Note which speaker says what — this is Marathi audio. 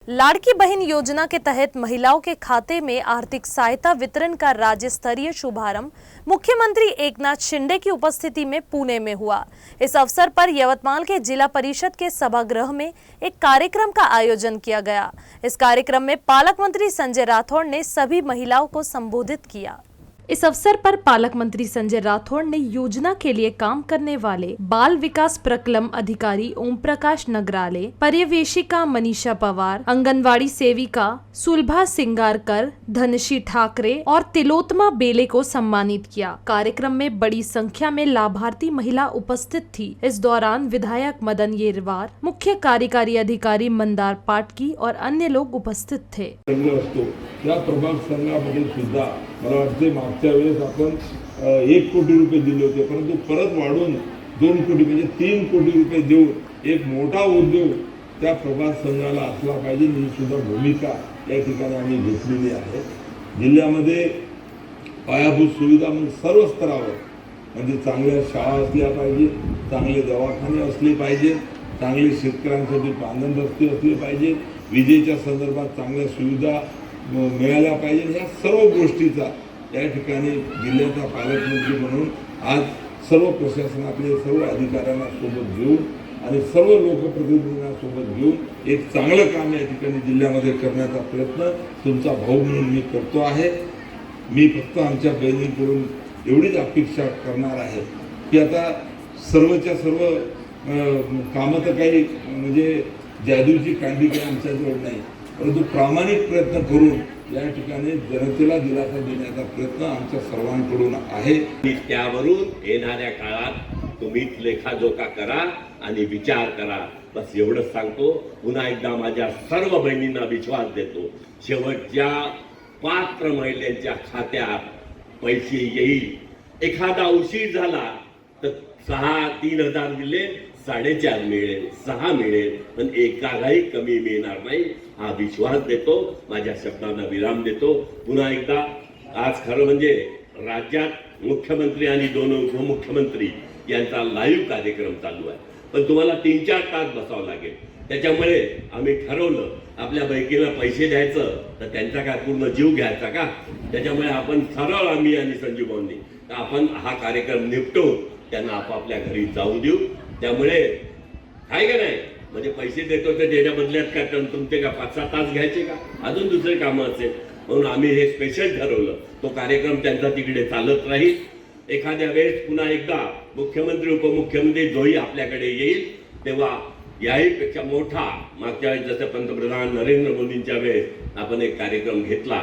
Speaker 1: लाड़की बहन योजना के तहत महिलाओं के खाते में आर्थिक सहायता वितरण का राज्य स्तरीय शुभारंभ मुख्यमंत्री एकनाथ शिंदे की उपस्थिति में पुणे में हुआ। इस अवसर पर यवतमाल के जिला परिषद के सभागृह में एक कार्यक्रम का आयोजन किया गया। इस कार्यक्रम में पालक मंत्री संजय राठौड़ ने सभी महिलाओं को संबोधित किया। इस अवसर पर पालक मंत्री संजय राठौड़ ने योजना के लिए काम करने वाले बाल विकास प्रकल्प अधिकारी ओम प्रकाश नगराले, पर्यवेक्षिका मनीषा पवार, आंगनवाड़ी सेविका सुलभा सिंगारकर, धनश्री ठाकरे और तिलोत्तमा बेले को सम्मानित किया। कार्यक्रम में बड़ी संख्या में लाभार्थी महिला उपस्थित थी। इस दौरान विधायक मदन येरवार, मुख्य कार्यकारी अधिकारी मंदार पाटकी और अन्य लोग उपस्थित थे।
Speaker 2: मला वाटते मागच्या वेळेस आपण 1 कोटी रुपये दिले होते, परंतु परत वाढून 2 कोटी म्हणजे 3 कोटी रुपये देऊन एक मोठा उद्योग त्या प्रभाग संघाला असला पाहिजे ही सुद्धा भूमिका या ठिकाणी आम्ही घेतलेली आहे। जिल्ह्यामध्ये पायाभूत सुविधा म्हणजे सर्व स्तरावर म्हणजे चांगल्या शाळा असल्या पाहिजे, चांगले दवाखाने असले पाहिजे, चांगले शेतकऱ्यांसाठी पांदन रस्ते असले पाहिजे, विजेच्या संदर्भात चांगल्या सुविधा मिळाल्या पाहिजे। या सर्व गोष्टीचा या ठिकाणी जिल्ह्याचा पालकमंत्री म्हणून आज सर्व प्रशासनातले सर्व अधिकाऱ्यांना सोबत घेऊन आणि सर्व लोकप्रतिनिधींना सोबत घेऊन एक चांगलं काम या ठिकाणी जिल्ह्यामध्ये करण्याचा प्रयत्न तुमचा भाऊ म्हणून मी करतो आहे। मी फक्त आमच्या बहिणींकडून एवढीच अपेक्षा करणार आहे की आता सर्वच्या सर्व कामं तर काही म्हणजे जादूची कांडी काही आमच्याजवळ नाही, परंतु प्रामाणिक प्रयत्न करून या ठिकाणी जनतेला दिलासा देण्याचा प्रयत्न आमच्या सर्वांकडून आहे।
Speaker 3: त्यावरून येणाऱ्या काळात तुम्ही लेखाजोखा करा आणि विचार करा, बस एवढंच सांगतो। पुन्हा एकदा माझ्या सर्व बहिणींना विश्वास देतो, शेवटच्या पात्र महिलांच्या खात्यात पैसे येईल। एखादा उशीर झाला तर 3,000 दिले, 4.5 मिळेल, 6 मिळेल, पण एकालाही कमी मिळणार नाही हा विश्वास देतो। माझ्या शब्दांना विराम देतो। पुन्हा एकदा आज खरं म्हणजे राज्यात मुख्यमंत्री आणि 2 उपमुख्यमंत्री यांचा लाईव्ह कार्यक्रम चालू आहे, पण तुम्हाला 3-4 तास बसावं लागेल। त्याच्यामुळे आम्ही ठरवलं आपल्या बहिणीला पैसे द्यायचं तर त्यांचा काय पूर्ण जीव घ्यायचा का? त्याच्यामुळे आपण सरळ आम्ही आणि संजीव भाऊंनी आपण हा कार्यक्रम निपटवून त्यांना आपापल्या घरी जाऊ देऊ। त्यामुळे काय का नाही म्हणजे पैसे देतो तर त्याच्या बदल्यात काय तुमचे का 5-6 तास घ्यायचे का? अजून दुसरे कामं असेल म्हणून आम्ही हे स्पेशल ठरवलं। तो कार्यक्रम त्यांचा तिकडे चालत राहील। एखाद्या वेळेस पुन्हा एकदा मुख्यमंत्री उपमुख्यमंत्री जोही आपल्याकडे येईल तेव्हा याहीपेक्षा मोठा मागच्या वेळेस जसं पंतप्रधान नरेंद्र मोदींच्या वेळेस आपण एक कार्यक्रम घेतला